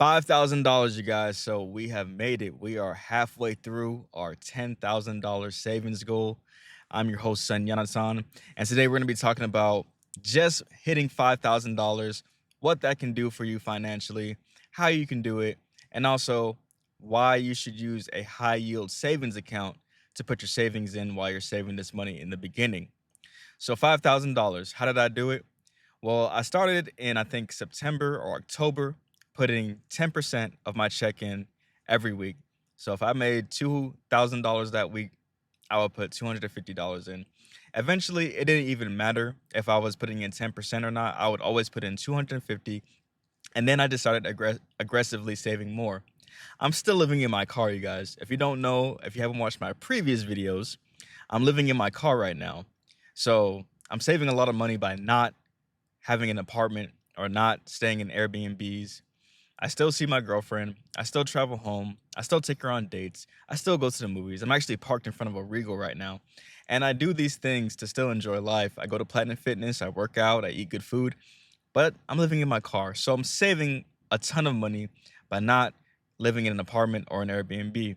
$5,000, you guys. So we have made it. We are halfway through our $10,000 savings goal. I'm your host, Son Yanatan, and today we're going to be talking about just hitting $5,000, what that can do for you financially, how you can do it, and also why you should use a high yield savings account to put your savings in while you're saving this money in the beginning. So, $5,000, how did I do it? Well, I started in, I think, September or October, putting 10% of my check in every week. So if I made $2,000 that week, I would put $250 in. Eventually, it didn't even matter if I was putting in 10% or not. I would always put in 250. And then I decided aggressively saving more. I'm still living in my car, you guys. If you don't know, if you haven't watched my previous videos, I'm living in my car right now. So I'm saving a lot of money by not having an apartment or not staying in Airbnbs. I still see my girlfriend. I still travel home. I still take her on dates. I still go to the movies. I'm actually parked in front of a Regal right now. And I do these things to still enjoy life. I go to Platinum Fitness, I work out, I eat good food, but I'm living in my car. So I'm saving a ton of money by not living in an apartment or an Airbnb.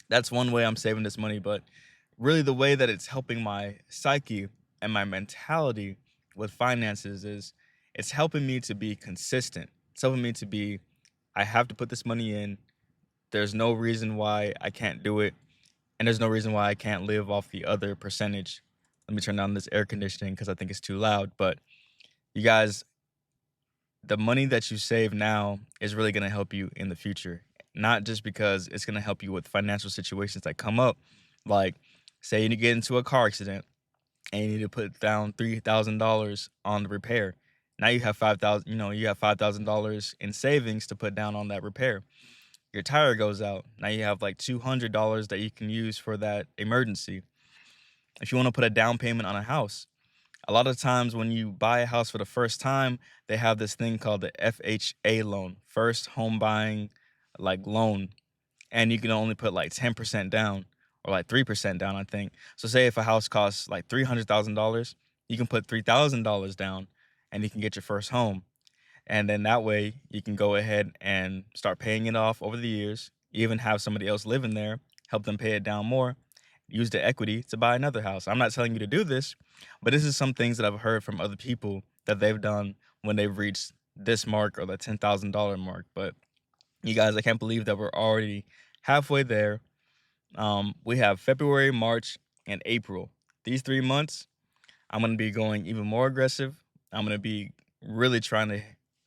That's one way I'm saving this money, but really the way that it's helping my psyche and my mentality with finances is it's helping me to be consistent. It's helping me to be, I have to put this money in. There's no reason why I can't do it. And there's no reason why I can't live off the other percentage. Let me turn down this air conditioning because I think it's too loud. But you guys, the money that you save now is really going to help you in the future. Not just because it's going to help you with financial situations that come up, like say you get into a car accident and you need to put down $3,000 on the repair. Now you have 5,000, you have $5,000 in savings to put down on that repair. Your tire goes out. Now you have like $200 that you can use for that emergency. If you want to put a down payment on a house, a lot of times when you buy a house for the first time, they have this thing called the FHA loan, first home buying like loan, and you can only put like 10% down or like 3% down, I think. So say if a house costs like $300,000, you can put $3,000 down and you can get your first home. And then that way you can go ahead and start paying it off over the years, even have somebody else live in there, help them pay it down more, use the equity to buy another house. I'm not telling you to do this, but this is some things that I've heard from other people that they've done when they've reached this mark or the $10,000 mark. But you guys, I can't believe that we're already halfway there. We have February, March, and April. These 3 months, I'm gonna be going even more aggressive. I'm gonna be really trying to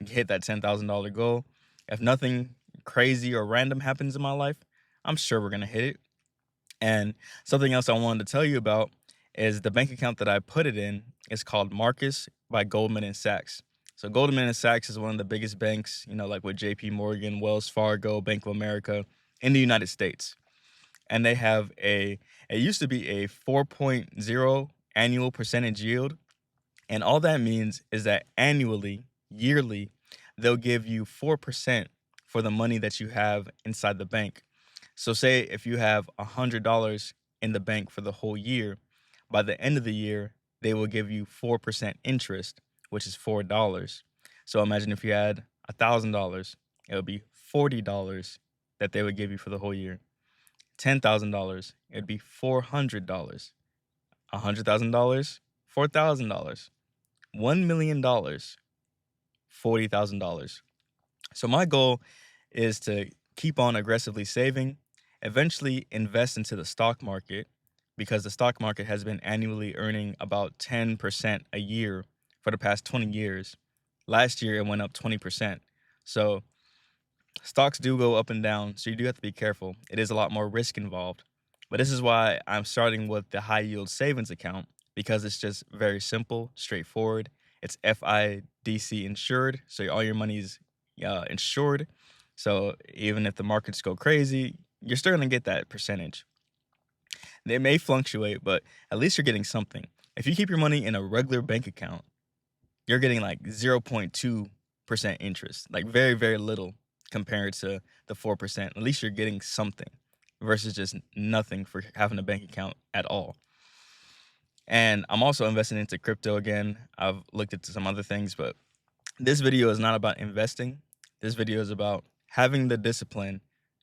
hit that $10,000 goal. If nothing crazy or random happens in my life, I'm sure we're gonna hit it. And something else I wanted to tell you about is the bank account that I put it in is called Marcus by Goldman and Sachs. So Goldman and Sachs is one of the biggest banks, like with JP Morgan, Wells Fargo, Bank of America in the United States. And they have it used to be a 4.0 annual percentage yield. And all that means is that annually, yearly, they'll give you 4% for the money that you have inside the bank. So, say if you have $100 in the bank for the whole year, by the end of the year, they will give you 4% interest, which is $4. So, imagine if you had $1,000, it would be $40 that they would give you for the whole year. $10,000, it would be $400. $100,000, $4,000. $1 million, $40,000. So my goal is to keep on aggressively saving, eventually invest into the stock market because the stock market has been annually earning about 10% a year for the past 20 years. Last year it went up 20%. So stocks do go up and down, so you do have to be careful. It is a lot more risk involved. But this is why I'm starting with the high yield savings account because it's just very simple, straightforward. It's FIDC insured, so all your money's insured. So even if the markets go crazy, you're still gonna get that percentage. They may fluctuate, but at least you're getting something. If you keep your money in a regular bank account, you're getting like 0.2% interest, like very, very little compared to the 4%. At least you're getting something versus just nothing for having a bank account at all. And I'm also investing into crypto again. I've looked into some other things, but this video is not about investing. This video is about having the discipline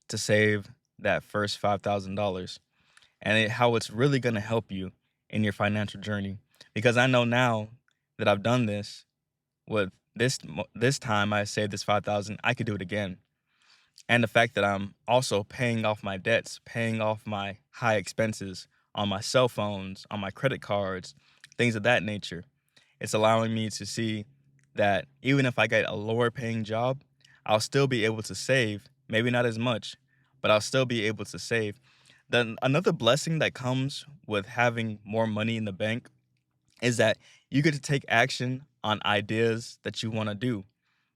to save that first $5,000 and how it's really going to help you in your financial journey. Because I know now that I've done this with this time I saved this 5,000, I could do it again. And the fact that I'm also paying off my debts, paying off my high expenses on my cell phones, on my credit cards, things of that nature. It's allowing me to see that even if I get a lower paying job, I'll still be able to save, maybe not as much, but I'll still be able to save. Then another blessing that comes with having more money in the bank is that you get to take action on ideas that you want to do.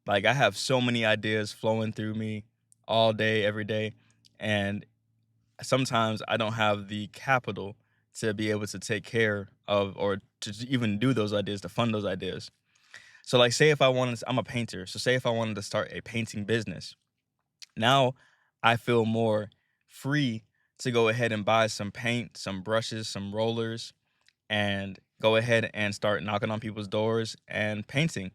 Like I have so many ideas flowing through me all day, every day. And sometimes I don't have the capital to be able to take care of or to even do those ideas, to fund those ideas. So, like, say if I wanted, I'm a painter. So, say if I wanted to start a painting business, now I feel more free to go ahead and buy some paint, some brushes, some rollers, and go ahead and start knocking on people's doors and painting.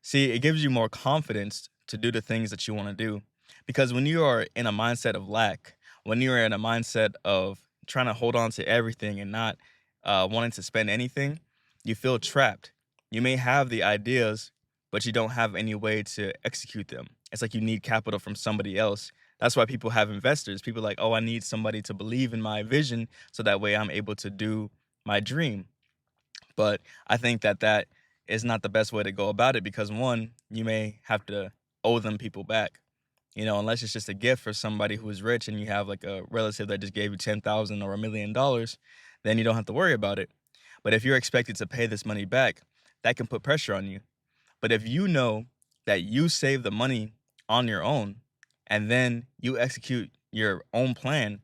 See, it gives you more confidence to do the things that you want to do. Because when you are in a mindset of lack, when you're in a mindset of trying to hold on to everything and not wanting to spend anything, you feel trapped. You may have the ideas, but you don't have any way to execute them. It's like you need capital from somebody else. That's why people have investors. People are like, oh, I need somebody to believe in my vision so that way I'm able to do my dream. But I think that that is not the best way to go about it because one, you may have to owe them people back. Unless it's just a gift for somebody who is rich and you have like a relative that just gave you 10,000 or $1 million, then you don't have to worry about it. But if you're expected to pay this money back, that can put pressure on you. But if you know that you save the money on your own and then you execute your own plan,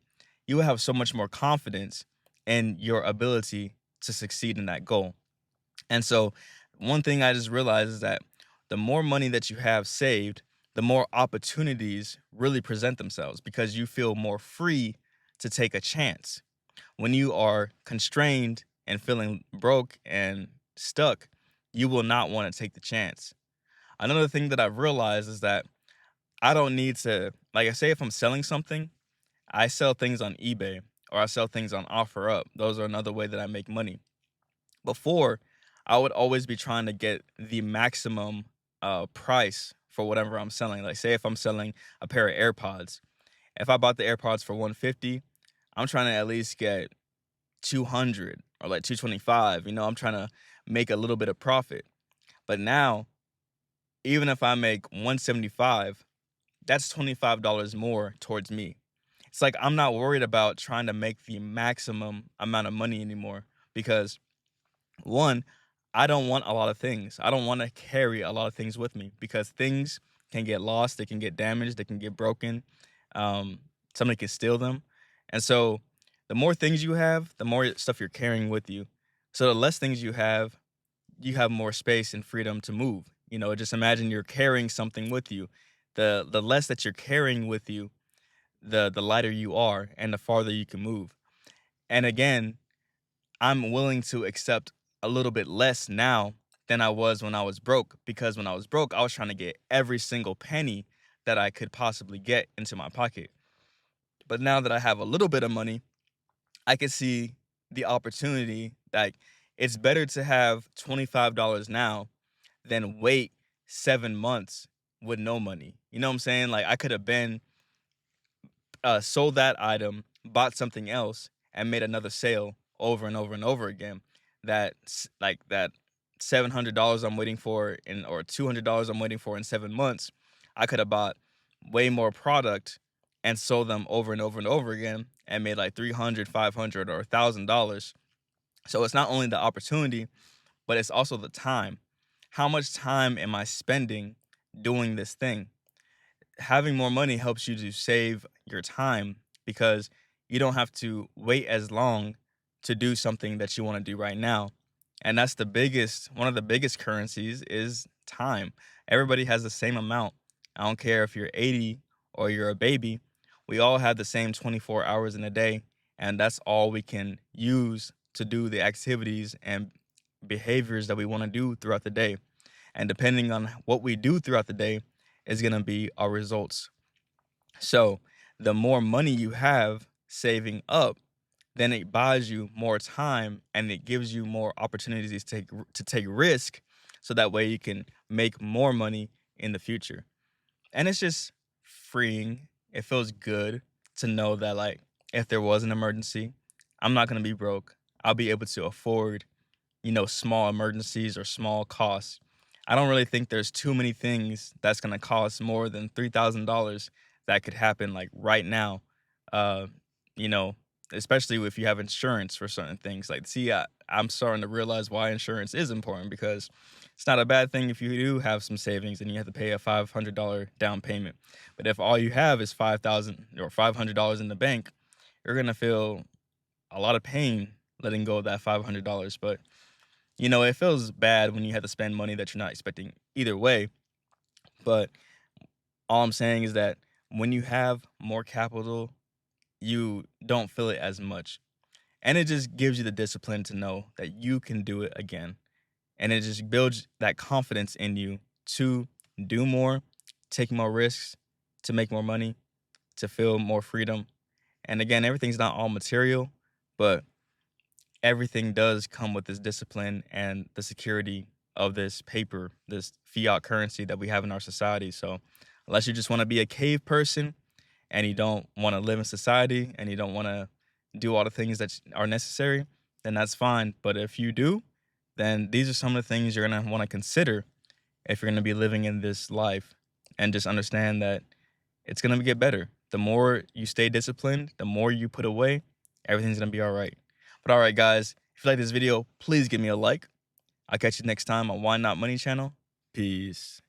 you will have so much more confidence in your ability to succeed in that goal. And so, one thing I just realized is that the more money that you have saved, the more opportunities really present themselves because you feel more free to take a chance. When you are constrained and feeling broke and stuck, you will not want to take the chance. Another thing that I've realized is that I don't need to, like I say, if I'm selling something, I sell things on eBay or I sell things on OfferUp. Those are another way that I make money. Before, I would always be trying to get the maximum price for whatever I'm selling. Like, say if I'm selling a pair of AirPods, if I bought the AirPods for 150, I'm trying to at least get 200 or like 225. I'm trying to make a little bit of profit. But now, even if I make 175, that's $25 more towards me. It's like I'm not worried about trying to make the maximum amount of money anymore because one, I don't want a lot of things. I don't want to carry a lot of things with me because things can get lost, they can get damaged, they can get broken. Um, Somebody can steal them. And so the more things you have, the more stuff you're carrying with you. So the less things you have more space and freedom to move. Just imagine you're carrying something with you. The less that you're carrying with you, the lighter you are and the farther you can move. And again, I'm willing to accept a little bit less now than I was when I was broke because when I was broke, I was trying to get every single penny that I could possibly get into my pocket. But now that I have a little bit of money, I can see the opportunity that it's better to have $25 now than wait 7 months with no money. You know what I'm saying? Like I could have been sold that item, bought something else, and made another sale over and over and over again. Like that $700 I'm waiting for in or $200 I'm waiting for in 7 months, I could have bought way more product and sold them over and over and over again and made like 300, 500, or $1,000. So it's not only the opportunity, but it's also the time. How much time am I spending doing this thing? Having more money helps you to save your time because you don't have to wait as long to do something that you want to do right now. And that's one of the biggest currencies is time. Everybody has the same amount. I don't care if you're 80 or you're a baby. We all have the same 24 hours in a day, and that's all we can use to do the activities and behaviors that we want to do throughout the day. And depending on what we do throughout the day is going to be our results. So the more money you have saving up, then it buys you more time and it gives you more opportunities to take risk so that way you can make more money in the future. And it's just freeing. It feels good to know that like if there was an emergency, I'm not going to be broke. I'll be able to afford, small emergencies or small costs. I don't really think there's too many things that's gonna cost more than $3,000 that could happen like right now. Uh, you know, Especially if you have insurance for certain things. Like, see, I'm starting to realize why insurance is important because it's not a bad thing if you do have some savings and you have to pay a $500 down payment. But if all you have is 5,000 or $500 in the bank, you're gonna feel a lot of pain letting go of that $500. But it feels bad when you have to spend money that you're not expecting either way. But all I'm saying is that when you have more capital, you don't feel it as much. And it just gives you the discipline to know that you can do it again. And it just builds that confidence in you to do more, take more risks, to make more money, to feel more freedom. And again, everything's not all material, but everything does come with this discipline and the security of this paper, this fiat currency that we have in our society. So, unless you just want to be a cave person and you don't want to live in society and you don't want to do all the things that are necessary, then that's fine. But if you do, then these are some of the things you're going to want to consider if you're going to be living in this life, and just understand that it's going to get better. The more you stay disciplined, the more you put away, everything's going to be all right. But all right, guys, if you like this video, please give me a like. I'll catch you next time on Why Not Money channel. Peace.